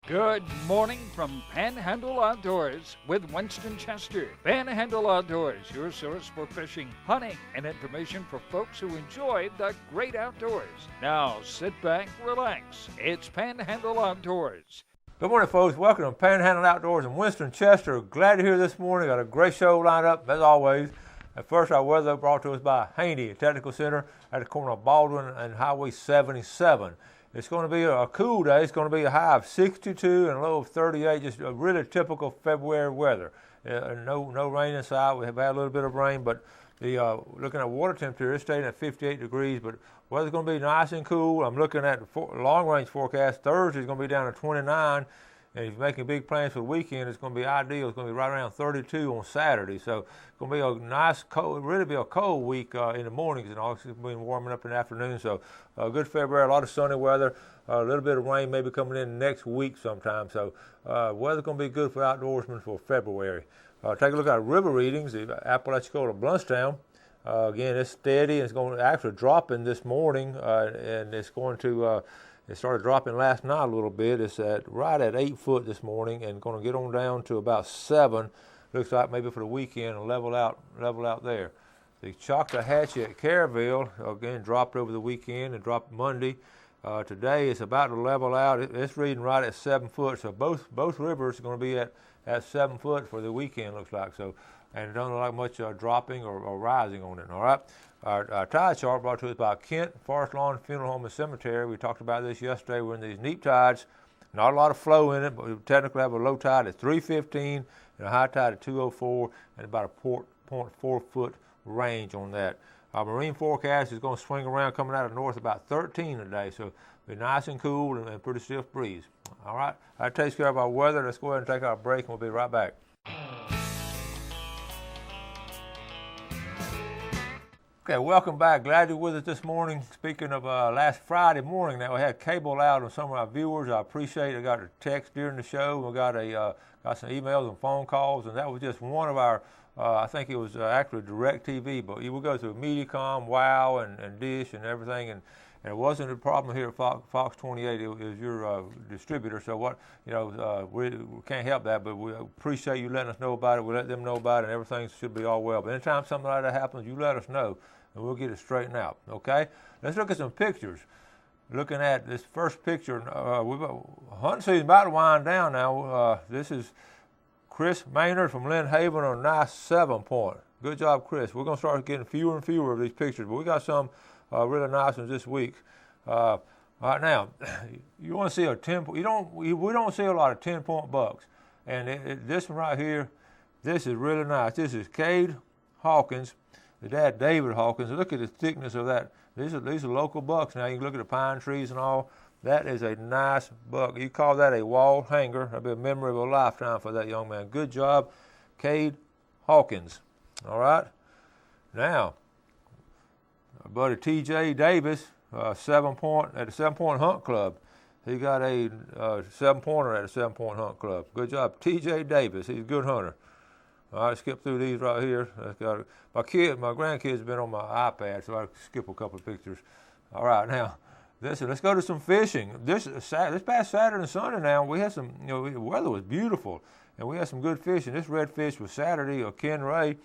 Good morning from Panhandle Outdoors with Winston Chester. Panhandle Outdoors, your source for fishing, hunting, and information for folks who enjoy the great outdoors. Now sit back, relax. It's Panhandle Outdoors. Good morning, folks. Welcome to Panhandle Outdoors and Winston Chester. Glad you're here this morning. Got a great show lined up, as always. At first, our weather brought to us by Haney Technical Center at the corner of Baldwin and Highway 77. It's going to be a cool day. It's going to be a high of 62 and a low of 38, just a really typical February weather. No rain inside. We have had a little bit of rain, but looking at water temperature, it's staying at 58 degrees, but weather's going to be nice and cool. I'm looking at the long-range forecast. Thursday's going to be down to 29, and if you're making big plans for the weekend, it's going to be ideal. It's going to be right around 32 on Saturday, so it's going to be a nice, cold, really be a cold week in the mornings, and all. It's going to be warming up in the afternoon, so good February, a lot of sunny weather, a little bit of rain maybe coming in next week sometime, so weather's going to be good for outdoorsmen for February. Take a look at river readings, the Apalachicola Bluntstown. Again, it's steady, and it's going to actually dropping this morning, and it's going to, it started dropping last night a little bit. It's right at 8 foot this morning, and going to get on down to about 7. Looks like maybe for the weekend, and level out there. The Choctawhatchee at Caryville, again, dropped over the weekend and dropped Monday. Today it's about to level out. It's reading right at 7 foot, so both rivers are going to be at 7 foot for the weekend, looks like. So, and it doesn't look like much dropping or rising on it. All right. Our tide chart brought to us by Kent Forest Lawn Funeral Home and Cemetery. We talked about this yesterday. We're in these neap tides. Not a lot of flow in it, but we technically have a low tide at 315 and a high tide at 204 and about a 0.4 foot range on that. Our marine forecast is going to swing around coming out of the north about 13 today, so it'll be nice and cool and pretty stiff breeze. All right, that takes care of our weather. Let's go ahead and take our break, and we'll be right back. Okay, welcome back. Glad you're with us this morning. Speaking of last Friday morning, now we had cable out on some of our viewers. I appreciate it. I got a text during the show. We got some emails and phone calls, and that was just one of our. I think it was actually DirecTV, but we go through Mediacom, WOW, and Dish and everything, and it wasn't a problem here at Fox 28. It was your distributor. So we can't help that, but we appreciate you letting us know about it. We let them know about it, and everything should be all well. But anytime something like that happens, you let us know, and we'll get it straightened out. Okay? Let's look at some pictures. Looking at this first picture, hunting season's about to wind down now. This is Chris Maynard from Lynn Haven on a nice 7-point. Good job, Chris. We're going to start getting fewer and fewer of these pictures, but we got some really nice ones this week. Right now, you want to see a 10. We don't see a lot of 10-point bucks, and this one right here, this is really nice. This is Cade Hawkins, the dad David Hawkins. Look at the thickness of that. These are local bucks. Now you can look at the pine trees and all. That is a nice buck. You call that a wall hanger. That'll be a memory of a lifetime for that young man. Good job, Cade Hawkins. All right. Now, our buddy T.J. Davis, 7-point at the 7-point hunt club. He got a 7-pointer at a 7-point hunt club. Good job, T.J. Davis. He's a good hunter. All right, skip through these right here. My grandkids have been on my iPad, so I skip a couple of pictures. All right, now. Let's go to some fishing. This past Saturday and Sunday now, we had some, the weather was beautiful, and we had some good fishing. This redfish was Saturday. Ken Ray,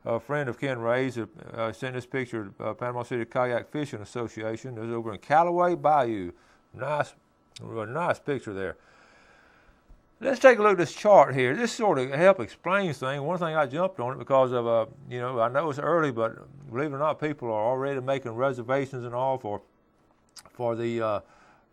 a friend of Ken Ray's, sent this picture to Panama City Kayak Fishing Association. It was over in Callaway Bayou. Nice picture there. Let's take a look at this chart here. This sort of help explains things. One thing I jumped on it because of, I know it's early, but believe it or not, people are already making reservations and all for the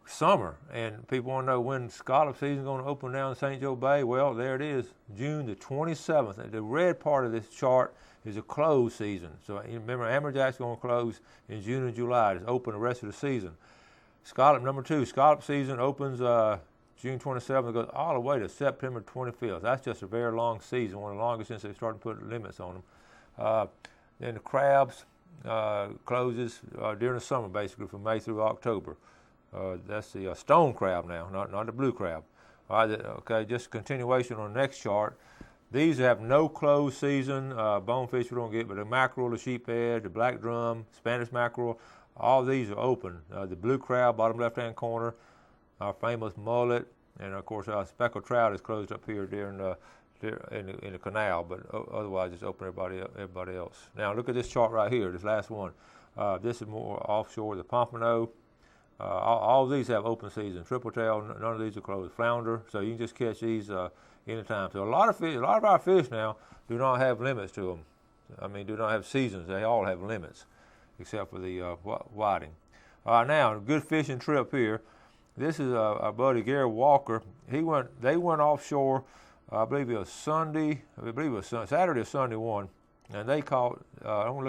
summer, and people want to know when scallop season is going to open down in St. Joe Bay. Well, there it is, June the 27th. The red part of this chart is a closed season. So remember, amberjack's going to close in June and July. It's open the rest of the season. Scallop number 2, scallop season opens June 27th and goes all the way to September 25th. That's just a very long season, one of the longest since they started putting limits on them. Then the crabs closes during the summer, basically from May through October. That's the stone crab now, not the blue crab. All right, okay, just continuation on the next chart. These have no closed season. Bonefish we don't get, but the mackerel, the sheephead, the black drum, Spanish mackerel, all these are open. The blue crab, bottom left-hand corner, our famous mullet, And of course, speckled trout is closed up here during in the canal, but otherwise it's open everybody else. Now look at this chart right here, this last one. This is more offshore, the Pompano. All of these have open season. Tripletail, none of these are closed. Flounder, so you can just catch these anytime. So a lot of our fish now do not have limits to them. I mean, do not have seasons. They all have limits, except for the whiting. Now, a good fishing trip here. This is our buddy Gary Walker. They went offshore. I believe it was Sunday. I believe it was Saturday or Sunday one, and they caught. I'm gonna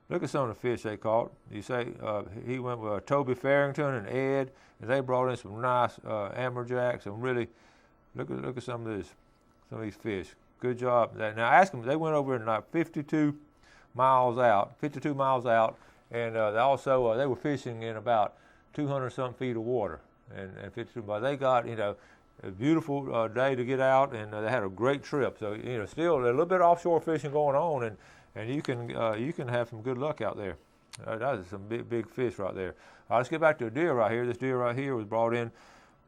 look at some of the fish they caught. You say he went with Toby Farrington and Ed, and they brought in some nice amberjacks and really look at some of these fish. Good job. Now ask them. They went over in like 52 miles out, and they were fishing in about 200 something feet of water, and 52. But they got a beautiful day to get out, and they had a great trip. So still a little bit of offshore fishing going on, and you can have some good luck out there. That is some big fish right there. Let's get back to a deer right here. This deer right here was brought in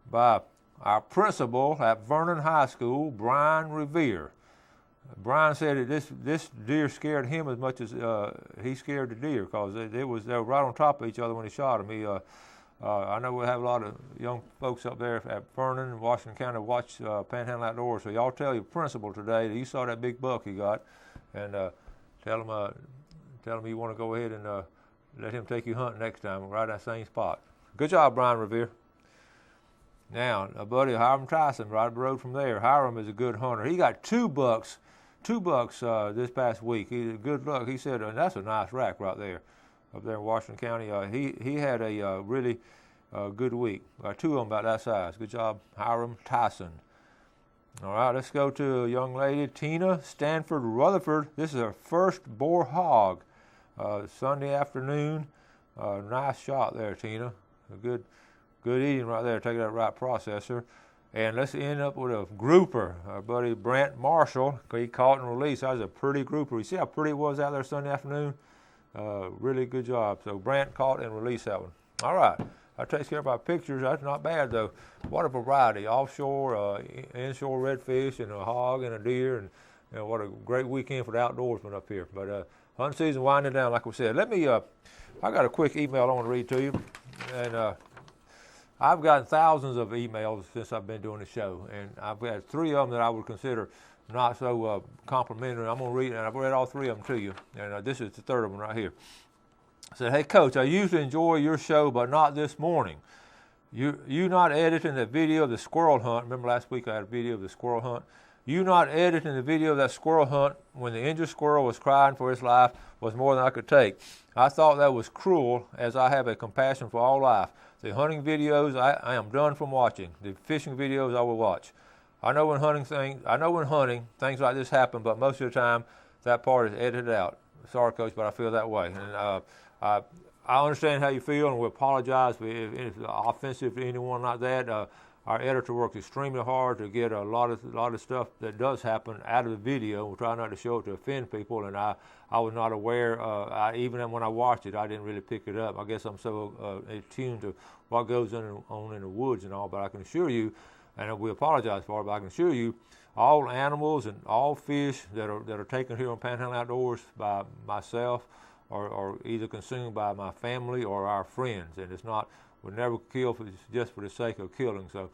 by our principal at Vernon High School, Brian Revere. Brian said that this deer scared him as much as he scared the deer, because they were right on top of each other when he shot them. I know we have a lot of young folks up there at Vernon and Washington County watch Panhandle Outdoors. So y'all tell your principal today that you saw that big buck he got, and tell him you want to go ahead and let him take you hunting next time, right at that same spot. Good job, Brian Revere. Now, a buddy Hiram Tyson, right up the road from there. Hiram is a good hunter. He got two bucks this past week. Good luck. He said, and that's a nice rack right there, up there in Washington County. He had a really good week. Two of them about that size. Good job, Hiram Tyson. All right, let's go to a young lady, Tina Stanford Rutherford. This is her first boar hog, Sunday afternoon. Nice shot there, Tina. A good eating right there. Take that right processor. And let's end up with a grouper. Our buddy Brant Marshall, he caught and released. That was a pretty grouper. You see how pretty it was out there Sunday afternoon? Really good job. So Brant caught and released that one. All right. That takes care of our pictures. That's not bad, though. What a variety. Offshore, inshore redfish, and a hog and a deer. And what a great weekend for the outdoorsmen up here. But hunting season winding down, like we said. Let me, I got a quick email I want to read to you. And I've gotten thousands of emails since I've been doing the show. And I've had three of them that I would consider not so complimentary. I'm going to read, and I've read all three of them to you. And this is the third one right here. I said, hey, Coach, I usually enjoy your show, but not this morning. You not editing the video of the squirrel hunt. Remember last week I had a video of the squirrel hunt. You not editing the video of that squirrel hunt when the injured squirrel was crying for his life was more than I could take. I thought that was cruel, as I have a compassion for all life. The hunting videos I am done from watching. The fishing videos I will watch. I know when hunting things like this happen, but most of the time that part is edited out. Sorry, Coach, but I feel that way. And I understand how you feel, and we apologize if it's offensive to anyone like that. Our editor works extremely hard to get a lot of stuff that does happen out of the video. We try not to show it to offend people, and I was not aware. Even when I watched it, I didn't really pick it up. I guess I'm so attuned to what goes on in the woods and all. But I can assure you, and we apologize for it, but I can assure you, all animals and all fish that are taken here on Panhandle Outdoors by myself are either consumed by my family or our friends, and we never kill just for the sake of killing. So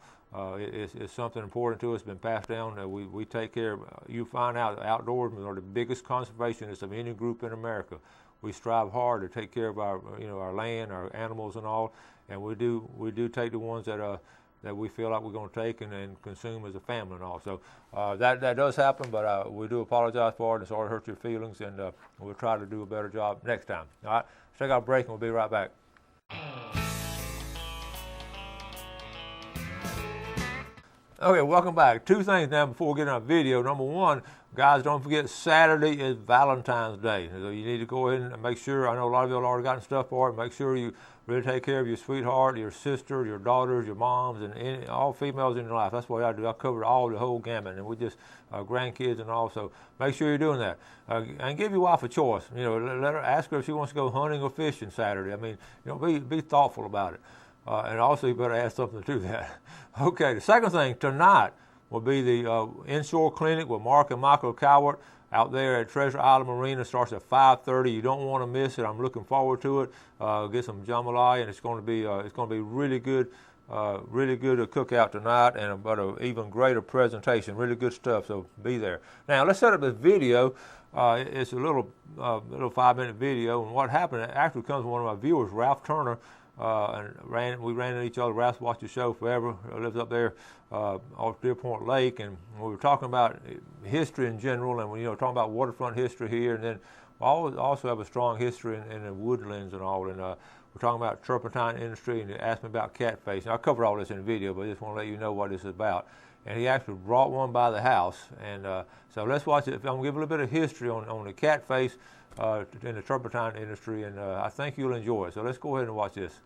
it's something important to us. It's been passed down. We take care of. You find out outdoorsmen are the biggest conservationists of any group in America. We strive hard to take care of our land, our animals, and all. And we do take the ones that we feel like we're going to take and consume as a family and all. So that does happen, but we do apologize for it. And sorry to hurt your feelings, and we'll try to do a better job next time. All right, let's take our break, and we'll be right back. Okay, welcome back. Two things now before we get in our video. Number one, guys, don't forget Saturday is Valentine's Day. So you need to go ahead and make sure, I know a lot of you have already gotten stuff for it, make sure you really take care of your sweetheart, your sister, your daughters, your moms, and all females in your life. That's what I do. I cover the whole gamut, and we just, grandkids and all, so make sure you're doing that. And give your wife a choice. Let her, ask her if she wants to go hunting or fishing Saturday. I mean, be thoughtful about it. And also you better add something to that. Okay, the second thing tonight will be the inshore clinic with Mark and Michael Cowart out there at Treasure Island Marina. Starts at 5:30. You don't want to miss it. I'm looking forward to it. Get some jambalaya, and it's going to be really good. Really good cookout tonight, and but an even greater presentation. Really good stuff. So be there. Now let's set up this video. It's a little 5-minute video, and what happened actually comes from one of my viewers, Ralph Turner. And we ran into each other. Ralph's watched the show forever. Lives up there off Deer Point Lake, and we were talking about history in general, and we talking about waterfront history here, and then we also have a strong history in the woodlands and all. And we're talking about turpentine industry, and he asked me about catfish. I'll cover all this in the video, but I just want to let you know what this is about. And he actually brought one by the house, and so let's watch it. I'm going to give a little bit of history on the catfish in the turpentine industry, and I think you'll enjoy it. So let's go ahead and watch this.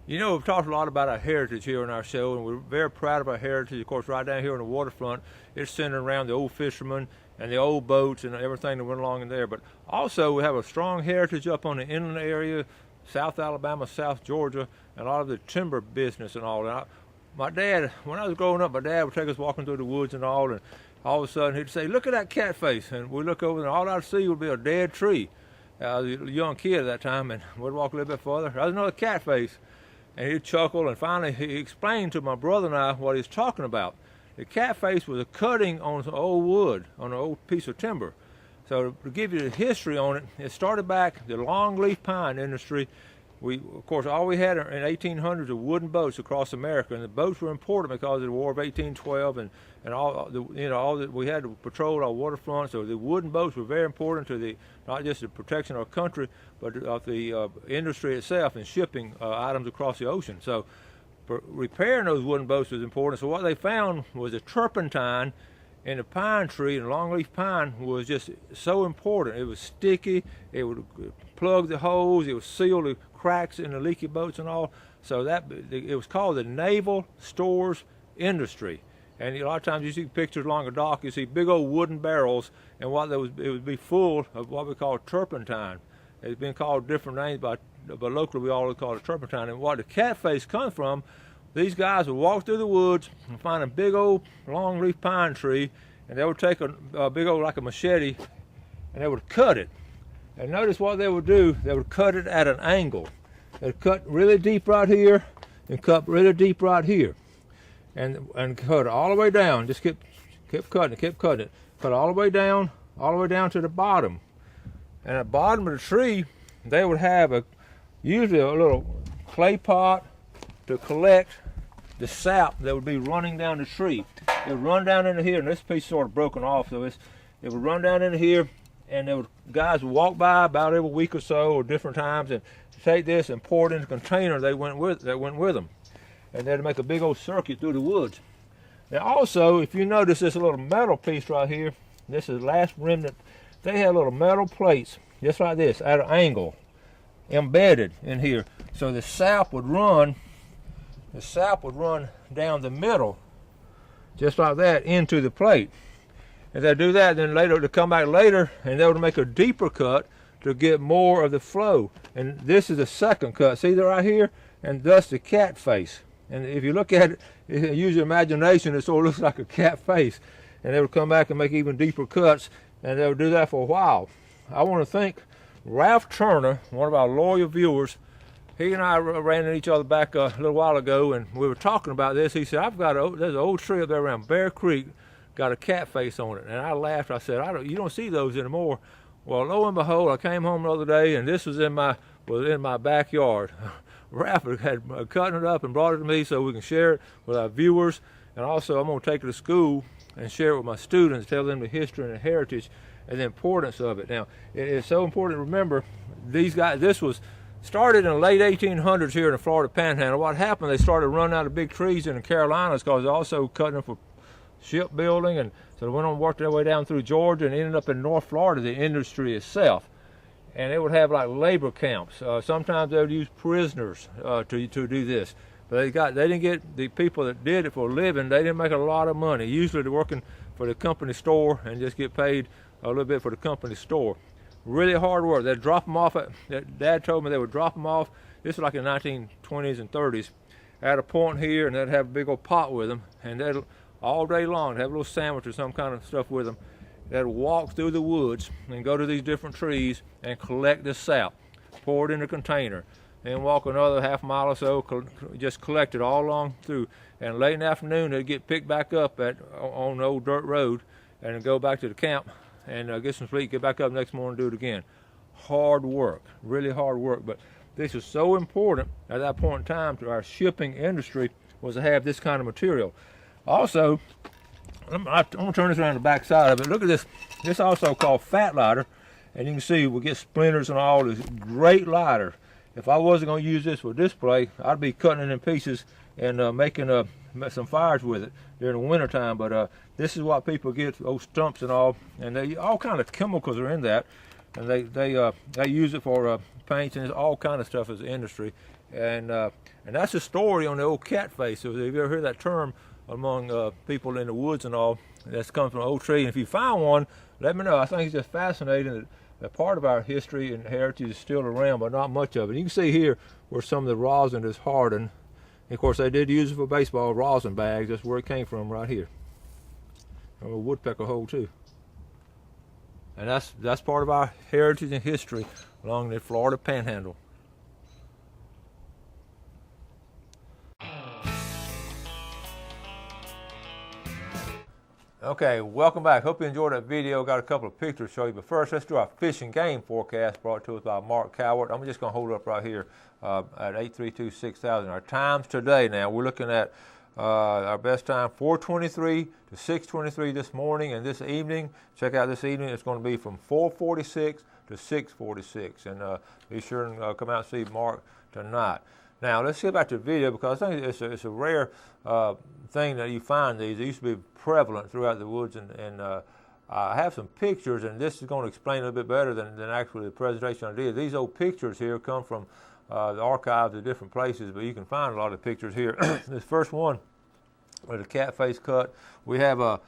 We've talked a lot about our heritage here on our show, and we're very proud of our heritage. Of course, right down here on the waterfront, it's centered around the old fishermen and the old boats and everything that went along in there. But also, we have a strong heritage up on the inland area, South Alabama, South Georgia, and a lot of the timber business and all. And my dad, when I was growing up, my dad would take us walking through the woods and all of a sudden he'd say, "Look at that catfish," and we'd look over and all I'd see would be a dead tree. I was a young kid at that time, and we'd walk a little bit further. There was another catfish, and he'd chuckle, and finally he explained to my brother and I what he was talking about. The catfish was a cutting on some old wood, on an old piece of timber. So to give you the history on it, it started back the longleaf pine industry. Of course, all we had in 1800s were wooden boats across America, and the boats were important because of the War of 1812 and all that we had to patrol our waterfront. So the wooden boats were very important to not just the protection of our country, but of the industry itself and shipping items across the ocean. So repairing those wooden boats was important. So what they found was a turpentine in the pine tree, and longleaf pine was just so important. It was sticky. It would plug the holes. It would seal the cracks in the leaky boats and all. So it was called the naval stores industry. And a lot of times you see pictures along a dock, you see big old wooden barrels, and it would be full of what we call turpentine. It's been called different names, but locally we always call it turpentine. And what the catfish comes from, these guys would walk through the woods and find a big old longleaf pine tree, and they would take a big old, like a machete, and they would cut it. And notice what they would do, they would cut it at an angle. They'd cut really deep right here and cut really deep right here. And cut it all the way down. Just kept cutting it. Cut all the way down to the bottom. And at the bottom of the tree, they would have usually a little clay pot to collect the sap that would be running down the tree. It would run down into here, and this piece is sort of broken off, so it would run down into here, and guys would walk by about every week or so, or different times, and take this and pour it in a container that went with them. And they'd make a big old circuit through the woods. Now also, if you notice this little metal piece right here, this is the last remnant. They had little metal plates, just like this, at an angle, embedded in here. So the sap would run down the middle, just like that, into the plate. And they do that, then later, to come back later, and they would make a deeper cut to get more of the flow. And this is the second cut. See that right here? And thus the cat face. And if you look at it, use your imagination, it sort of looks like a cat face. And they would come back and make even deeper cuts, and they would do that for a while. I want to thank Ralph Turner, one of our loyal viewers. He and I ran into each other back a little while ago, and we were talking about this. He said, there's an old tree up there around Bear Creek, got a cat face on it. And I laughed. I said, you don't see those anymore. Well, lo and behold, I came home the other day, and this was in my backyard. Ralph had cut it up and brought it to me so we can share it with our viewers. And also, I'm going to take it to school and share it with my students, tell them the history and the heritage and the importance of it. Now, it's so important to remember, these guys, this was started in the late 1800s here in the Florida Panhandle. What happened, they started running out of big trees in the Carolinas because they're also cutting them for shipbuilding, and so they went on and worked their way down through Georgia and ended up in North Florida, the industry itself. And they would have like labor camps. Sometimes they would use prisoners to do this. But they didn't get the people that did it for a living. They didn't make a lot of money. Usually they're working for the company store and just get paid a little bit for the company store. Really hard work. They'd drop them off. Dad told me they would drop them off this was like in the 1920s and 30s, at a point here, and they'd have a big old pot with them, and they'd all day long have a little sandwich or some kind of stuff with them. They'd walk through the woods and go to these different trees and collect this sap, pour it in a container, and walk another half mile or so, just collect it all along through. And late in the afternoon, they'd get picked back up on the old dirt road and go back to the camp and get some sleep, get back up next morning and do it again. Hard work, really hard work. But this is so important at that point in time to our shipping industry, was to have this kind of material. Also, I'm going to turn this around the back side of it. Look at this. This is also called fat lighter. And you can see we get splinters and all this great lighter. If I wasn't going to use this for display, I'd be cutting it in pieces and making some fires with it during the winter time. But this is what people get, those stumps and all. And all kind of chemicals are in that. And they use it for paints and all kind of stuff as an industry. And that's a story on the old cat face. So if you ever heard that term among people in the woods and all, that's come from an old tree. And if you find one, let me know. I think it's just fascinating that part of our history and heritage is still around, but not much of it. You can see here where some of the rosin is hardened. And of course, they did use it for baseball rosin bags. That's where it came from, right here. A woodpecker hole too. And that's part of our heritage and history along the Florida Panhandle. Okay, welcome back. Hope you enjoyed that video. Got a couple of pictures to show you. But first, let's do our fish and game forecast brought to us by Mark Cowart. I'm just going to hold it up right here at 832-6000. Our times today now, we're looking at our best time, 4:23 to 6:23 this morning, and this evening, check out this evening, it's going to be from 4:46 to 6:46. And be sure and come out and see Mark tonight. Now, let's get back to the video, because I think it's a rare thing that you find these. They used to be prevalent throughout the woods, and I have some pictures, and this is going to explain a little bit better than actually the presentation I did. These old pictures here come from the archives of different places, but you can find a lot of pictures here. This first one with a cat face cut, we have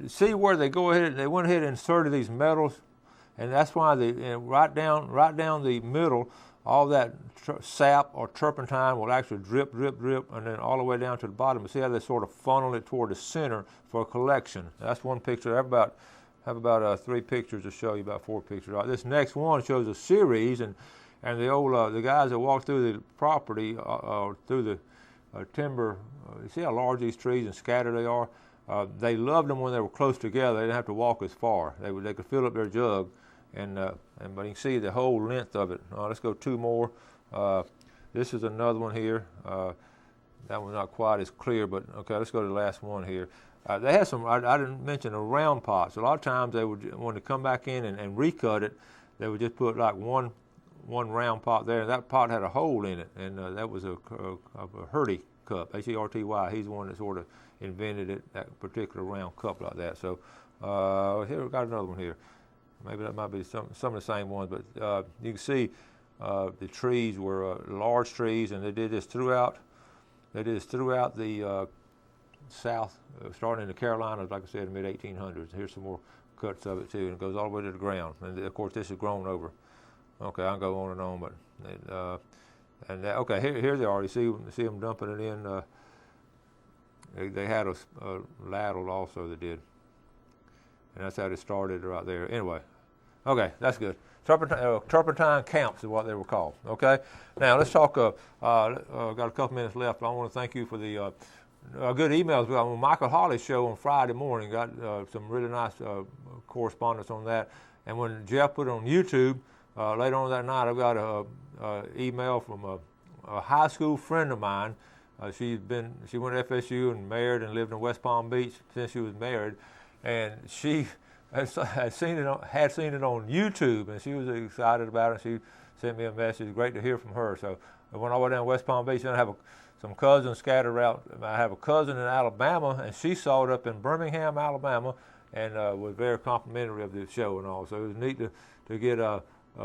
see where they went ahead and inserted these metals, and that's why right down the middle, all that sap or turpentine will actually drip, drip, drip, and then all the way down to the bottom. You see how they sort of funnel it toward the center for a collection. That's one picture. I have about 3 pictures to show you, about 4 pictures. All right, this next one shows a series, and the guys that walk through the property through the timber. You see how large these trees and scattered they are. They loved them when they were close together. They didn't have to walk as far. They could fill up their jug. But you can see the whole length of it. Let's go 2 more. This is another one here. That one's not quite as clear, but okay, let's go to the last one here. They had some, I didn't mention the round pots. A lot of times they would, when they come back in and recut it, they would just put like one round pot there, and that pot had a hole in it, and that was a Herty cup, H-E-R-T-Y. He's the one that sort of invented it, that particular round cup like that. So here we've got another one here. Maybe that might be some of the same ones, but you can see the trees were large trees, and they did this throughout. They did this throughout the South, starting in the Carolinas, like I said, in the mid-1800s. Here's some more cuts of it too, and it goes all the way to the ground. And of course, this is grown over. Okay, I'll go on and on, but okay, here they are. You see them dumping it in. They had a ladle also. They did, and that's how they started right there. Anyway. Okay, that's good. Turpentine camps is what they were called. Okay, now let's talk. Got a couple minutes left. I want to thank you for the good emails. We got on Michael Hawley's show on Friday morning. Got some really nice correspondence on that. And when Jeff put it on YouTube later on that night, I got an email from a high school friend of mine. She went to FSU and married and lived in West Palm Beach since she was married, and she had seen it on YouTube, and she was excited about it. She sent me a message. Great to hear from her. So when I went down to West Palm Beach, I have some cousins scattered out. I have a cousin in Alabama, and she saw it up in Birmingham, Alabama, and was very complimentary of the show and all. So it was neat to get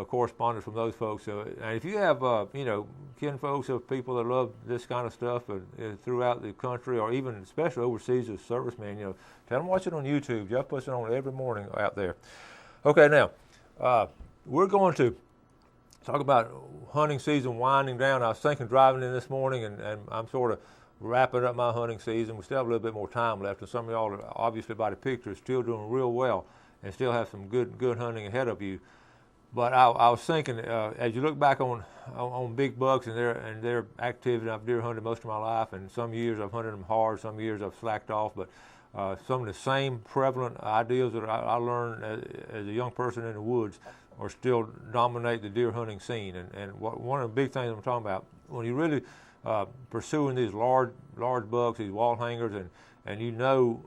correspondence from those folks. So, and if you have kin folks of people that love this kind of stuff throughout the country, or even especially overseas as servicemen, tell them to watch it on YouTube. Jeff puts it on every morning out there. Okay, now we're going to talk about hunting season winding down. I was thinking driving in this morning, and I'm sort of wrapping up my hunting season. We still have a little bit more time left, and some of y'all are obviously by the picture still doing real well and still have some good hunting ahead of you. But I was thinking, as you look back on big bucks and their activity, I've deer hunted most of my life, and some years I've hunted them hard, some years I've slacked off, but some of the same prevalent ideas that I learned as a young person in the woods are still dominate the deer hunting scene. And one of the big things I'm talking about, when you really pursuing these large bucks, these wall hangers, and you know,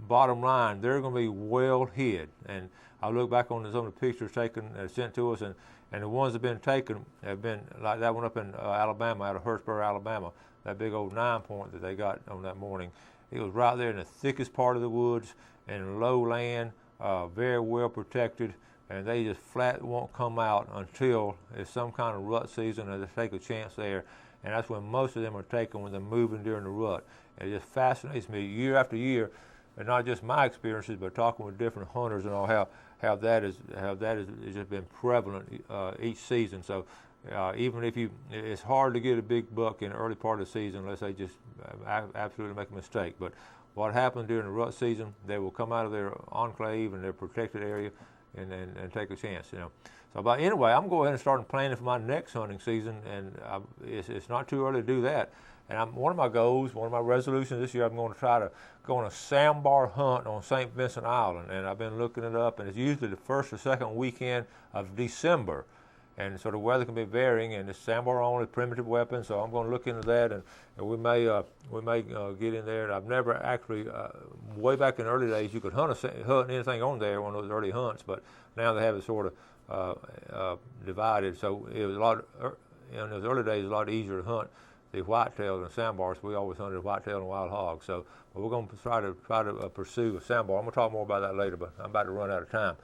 bottom line, they're going to be well hid. And I look back on some of the pictures taken sent to us, and the ones that have been taken have been like that one up in Alabama, out of Hurtsboro, Alabama, that big old 9-point that they got on that morning. It was right there in the thickest part of the woods, in low land, very well protected, and they just flat won't come out until it's some kind of rut season, or they take a chance there. And that's when most of them are taken, when they're moving during the rut. And it just fascinates me year after year, and not just my experiences, but talking with different hunters and all, how that has just been prevalent each season. So even if it's hard to get a big buck in the early part of the season unless they just absolutely make a mistake. But what happens during the rut season, they will come out of their enclave and their protected area and take a chance, you know. So, but anyway, I'm going to go ahead and start planning for my next hunting season, and it's not too early to do that. And one of my goals, one of my resolutions this year, I'm going to try to go on a sandbar hunt on St. Vincent Island. And I've been looking it up, and it's usually the first or second weekend of December. And so the weather can be varying, and it's sandbar only, primitive weapon. So I'm going to look into that, and we may get in there. And I've never actually, way back in the early days, you could hunt anything on there, one of those early hunts. But now they have it sort of divided. So it was in those early days, a lot easier to hunt the whitetail and sandbars. We always hunted whitetail and wild hogs. So we're going to try to pursue a sandbar. I'm going to talk more about that later, but I'm about to run out of time.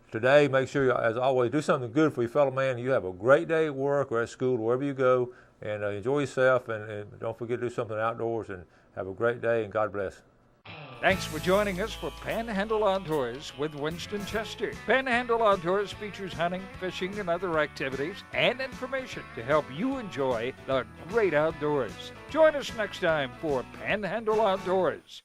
Today, make sure you, as always, do something good for your fellow man. You have a great day at work or at school, wherever you go, and enjoy yourself, and don't forget to do something outdoors, and have a great day, and God bless. Thanks for joining us for Panhandle Outdoors with Winston Chester. Panhandle Outdoors features hunting, fishing, and other activities and information to help you enjoy the great outdoors. Join us next time for Panhandle Outdoors.